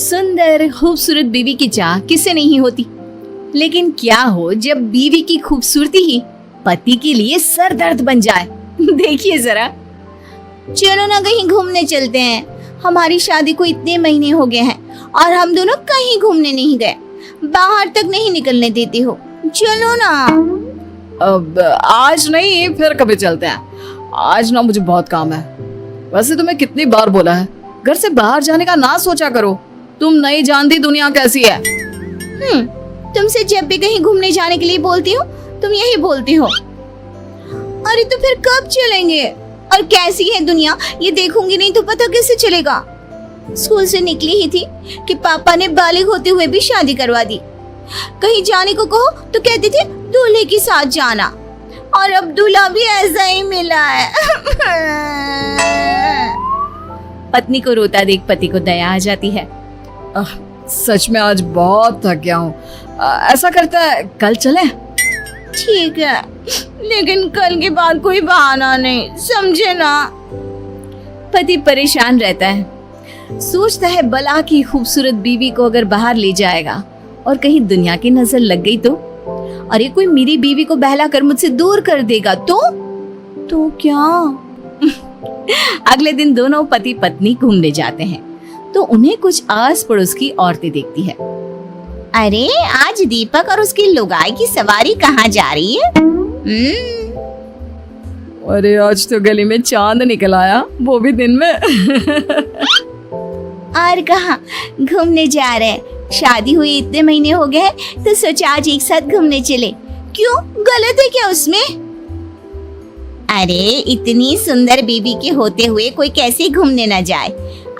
सुंदर खूबसूरत बीवी की चाह किसे नहीं होती, लेकिन क्या हो जब बीवी की खूबसूरती ही पति के लिए सर दर्द बन जाए। देखिए जरा। चलो ना कहीं घूमने चलते हैं, हमारी शादी को इतने महीने हो गए हैं और हम दोनों कहीं घूमने नहीं गए, बाहर तक नहीं निकलने देते हो, चलो ना। अब आज नहीं, फिर कभी चलते हैं। आज ना मुझे बहुत काम है। वैसे तुम्हें कितनी बार बोला है घर से बाहर जाने का ना सोचा करो, तुम नहीं जानती दुनिया कैसी है। तुमसे जब भी कहीं घूमने जाने के लिए बोलती हो तुम यही बोलती हो। अरे तो फिर कब चलेंगे और कैसी है दुनिया ये देखूंगी नहीं तो पता कैसे चलेगा। स्कूल से निकली ही थी कि पापा ने बालिग होते हुए भी शादी करवा दी। कहीं जाने को कहो तो कहते थे दूल्हे के साथ जाना, और अब दूल्हा भी ऐसा ही मिला है। पत्नी को रोता देख पति को दया आ जाती है। सच में आज बहुत थक गया हूँ। ऐसा करता है कल चले। ठीक है, लेकिन कल के बाद कोई बहाना नहीं, समझे ना। पति परेशान रहता है, सोचता है भला की खूबसूरत बीवी को अगर बाहर ले जाएगा और कहीं दुनिया की नजर लग गई तो, अरे कोई मेरी बीवी को बहला कर मुझसे दूर कर देगा तो क्या। अगले दिन दोनों पति पत्नी घूमने जाते हैं तो उन्हें कुछ आस पड़ोस की औरतें देखती है। अरे आज दीपक और उसकी लुगाई की सवारी कहाँ जा रही है? अरे आज तो गली में चांद निकल आया, वो भी दिन में। और कहाँ घूमने जा रहे हैं, शादी हुई इतने महीने हो गए तो सोचा आज एक साथ घूमने चले। क्यों, गलत है क्या उसमें? अरे इतनी सुंदर बीवी के होते हुए कोई कैसे घूमने न जाए,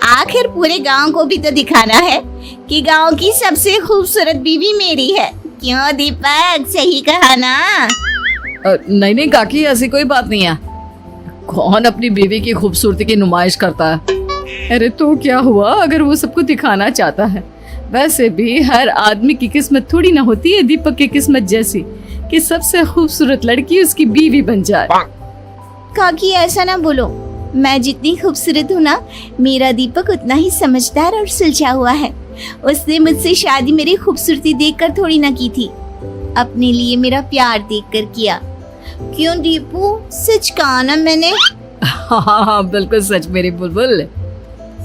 आखिर पूरे गांव को भी तो दिखाना है कि गांव की सबसे खूबसूरत बीवी मेरी है। क्यों दीपक, सही कहा ना? नहीं काकी, ऐसी कोई बात नहीं है। कौन अपनी बीवी की खूबसूरती की नुमाइश करता है। अरे तो क्या हुआ अगर वो सबको दिखाना चाहता है। वैसे भी हर आदमी की किस्मत थोड़ी ना होती है दीपक की किस्मत जैसी कि सबसे खूबसूरत लड़की उसकी बीवी बन जाए। काकी ऐसा ना बोलो, मैं जितनी खूबसूरत हूँ ना, मेरा दीपक उतना ही समझदार और सुलझा हुआ है। उसने मुझसे शादी मेरी खूबसूरती देखकर थोड़ी ना की थी, अपने लिए मेरा प्यार देखकर किया। क्यों दीपू, सच कहा ना मैंने? हाँ, बिल्कुल सच मेरी बुलबुल।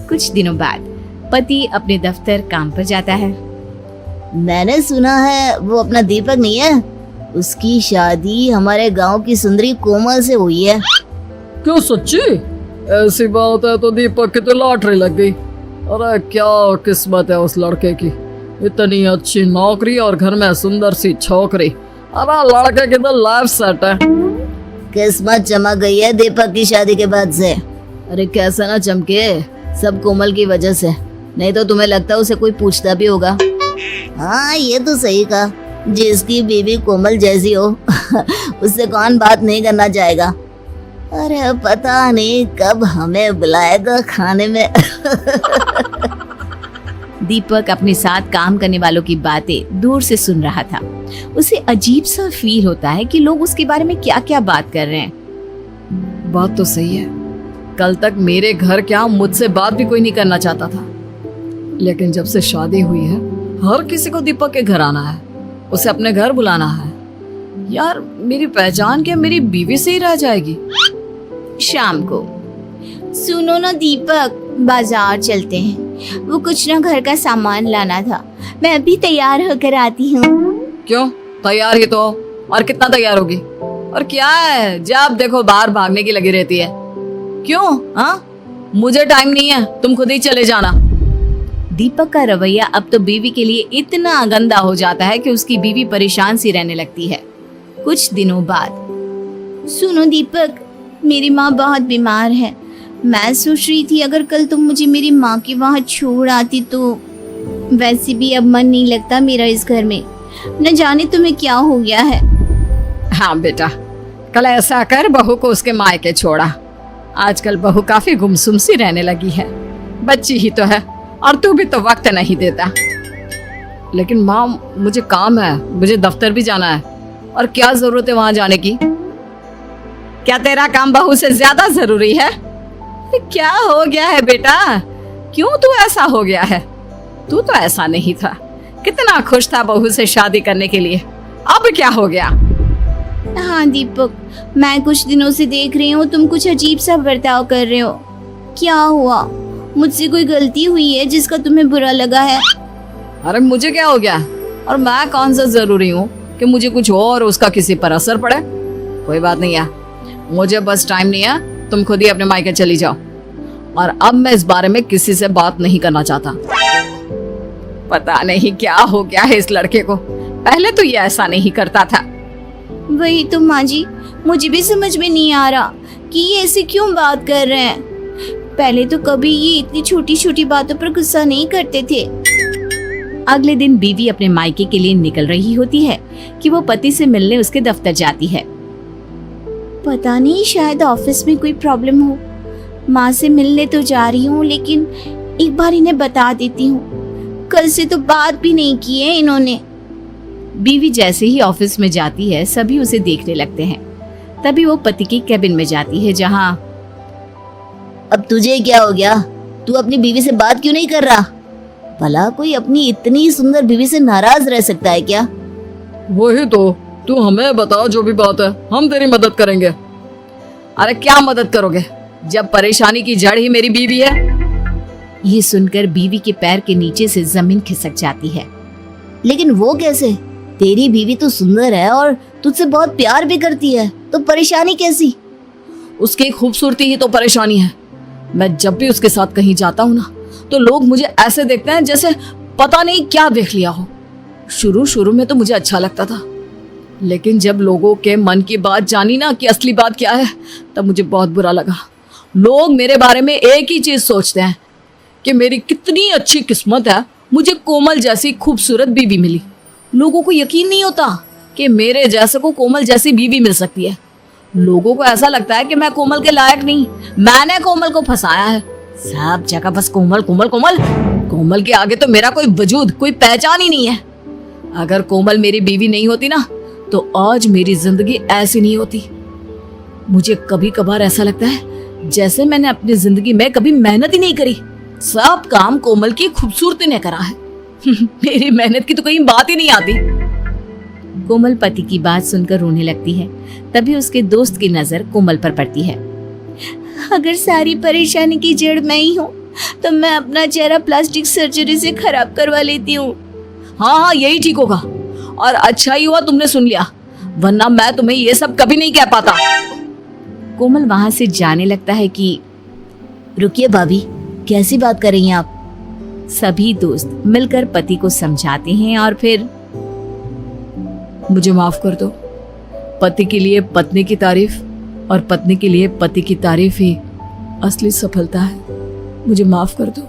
कुछ दिनों बाद पति अपने दफ्तर काम पर जाता है। मैंने सुना है वो अपना दीपक नहीं है, उसकी शादी हमारे गांव की सुंदरी कोमल से हुई है। क्यों सच्ची? ऐसी बात है तो दीपक की तो लॉटरी लग गई। अरे क्या किस्मत है उस लड़के की, इतनी अच्छी नौकरी और घर में सुंदर सी छोकरी। अरे लड़के की तो लाइफ सेट है। किस्मत चमक गई है दीपक की शादी के बाद से। अरे कैसे ना चमके, सब कोमल की वजह से, नहीं तो तुम्हें लगता उसे कोई पूछता भी होगा। हाँ ये तो सही कहा, जिसकी बीवी कोमल जैसी हो उससे कौन बात नहीं करना चाहेगा। अरे पता नहीं कब हमें बुलाएगा खाने में। दीपक अपने साथ काम करने वालों की बातें दूर से सुन रहा था। उसे अजीब सा फील होता है कि लोग उसके बारे में क्या क्या बात कर रहे हैं। बात तो सही है, कल तक मेरे घर क्या मुझसे बात भी कोई नहीं करना चाहता था, लेकिन जब से शादी हुई है हर किसी को दीपक के घर आना है, उसे अपने घर बुलाना है। यार मेरी पहचान क्या मेरी बीवी से ही रह जाएगी। शाम को, सुनो ना दीपक, बाजार चलते हैं, वो कुछ ना घर का सामान लाना था, मैं अभी तैयार होकर आती हूँ। क्यों, तैयार ही तो, और कितना तैयार होगी? और क्या है जब देखो बाहर भागने की लगी रहती है। क्यों? हाँ, मुझे टाइम नहीं है, तुम खुद ही चले जाना। दीपक का रवैया अब तो बीवी के लिए इतना गंदा हो जाता है कि उसकी बीवी परेशान सी रहने लगती है। कुछ दिनों बाद, सुनो दीपक, मेरी माँ बहुत बीमार है, मैं सोच रही थी अगर कल तुम मुझे मेरी माँ के वहाँ छोड़ आती तो। वैसे भी अब मन नहीं लगता मेरा इस घर में, न जाने तुम्हें क्या हो गया है। हाँ बेटा, कल ऐसा कर बहू को उसके मायके छोड़ा। आजकल बहू काफी गुमसुम सी रहने लगी है, बच्ची ही तो है, और तू भी तो वक्त नहीं देता। लेकिन माँ मुझे काम है, मुझे दफ्तर भी जाना है, और क्या जरूरत है वहां जाने की? क्या तेरा काम बहू से ज्यादा जरूरी है? क्या हो गया है बेटा, क्यों तू ऐसा हो गया है? तू तो ऐसा नहीं था, कितना खुश था बहू से शादी करने के लिए, अब क्या हो गया? हाँ दीपक, मैं कुछ दिनों से देख रही हूँ तुम कुछ अजीब सा बर्ताव कर रहे हो। क्या हुआ? मुझसे कोई गलती हुई है जिसका तुम्हें बुरा लगा है? अरे मुझे क्या हो गया, और मैं कौन सा जरूरी हूँ कि मुझे कुछ हो और उसका किसी पर असर पड़े? कोई बात नहीं है, मुझे बस टाइम नहीं है, तुम खुद ही अपने मायके चली जाओ, और अब मैं इस बारे में किसी से बात नहीं करना चाहता। पता नहीं क्या हो गया है इस लड़के को, पहले तो ये ऐसा नहीं करता था। वही तो माँ जी, मुझे भी समझ में नहीं आ रहा कि ये ऐसे क्यों बात कर रहे हैं। पहले तो कभी ये इतनी छोटी छोटी बातों पर गुस्सा नहीं करते थे। अगले दिन बीवी अपने मायके के लिए निकल रही होती है कि वो पति से मिलने उसके दफ्तर जाती है। पता नहीं, शायद ऑफिस में कोई प्रॉब्लम हो। माँ से मिलने तो जा रही हूँ, लेकिन एक बार इन्हें बता देती हूँ। कल से तो बात भी नहीं की है इन्होंने। बीवी जैसे ही ऑफिस में जाती है सभी उसे देखने लगते हैं। तभी वो पति की कैबिन में जाती है जहाँ अब तुझे क्या हो गया? तू अपनी बीवी से बात क्यों नहीं कर रहा? भला कोई अपनी इतनी सुंदर बीवी से नाराज रह सकता है क्या? वही तो, तू हमें बताओ जो भी बात है, हम तेरी मदद करेंगे। अरे क्या मदद करोगे जब परेशानी की जड़ ही मेरी बीवी है? ये सुनकर बीवी के पैर के नीचे से जमीन खिसक जाती है। लेकिन वो कैसे? तेरी बीवी तो सुंदर है और तुझसे बहुत प्यार भी करती है, तो परेशानी कैसी? उसकी खूबसूरती ही तो परेशानी है। मैं जब भी उसके साथ कहीं जाता हूँ ना, तो लोग मुझे ऐसे देखते हैं जैसे पता नहीं क्या देख लिया हो। शुरू शुरू में तो मुझे अच्छा लगता था, लेकिन जब लोगों के मन की बात जानी ना कि असली बात क्या है, तब मुझे बहुत बुरा लगा। लोग मेरे बारे में एक ही चीज सोचते हैं कि मेरी कितनी अच्छी किस्मत है, मुझे कोमल जैसी खूबसूरत बीवी मिली। लोगों को यकीन नहीं होता कि मेरे जैसे को कोमल जैसी बीवी मिल सकती है। लोगों को ऐसा लगता है कि मैं कोमल के लायक नहीं, मैंने कोमल को फंसाया है। सब जगह बस कोमल कोमल कोमल। कोमल के आगे तो मेरा कोई वजूद, कोई पहचान ही नहीं है। अगर कोमल मेरी बीवी नहीं होती ना, तो आज मेरी जिंदगी ऐसी नहीं होती। मुझे कभी कभार ऐसा लगता है जैसे मैंने अपनी जिंदगी में कभी मेहनत ही नहीं करी, सब काम कोमल की खूबसूरती ने करा है। मेरी मेहनत की तो कहीं बात ही नहीं आती। कोमल पति की बात सुनकर रोने लगती है। तभी उसके दोस्त की नजर कोमल पर पड़ती है। अगर सारी परेशानी की जड़ मैं ही हूँ, तो मैं अपना चेहरा प्लास्टिक सर्जरी से खराब करवा लेती हूँ। हाँ, यही ठीक होगा, और अच्छा ही हुआ तुमने सुन लिया, वरना मैं तुम्हें ये सब कभी नहीं कह पाता। कोमल वहां से जाने लगता है कि रुकिए भाभी, कैसी बात कर रही हैं आप? सभी दोस्त मिलकर पति को समझाते हैं और फिर मुझे माफ कर दो। पति के लिए पत्नी की तारीफ और पत्नी के लिए पति की तारीफ ही असली सफलता है। मुझे माफ कर दो।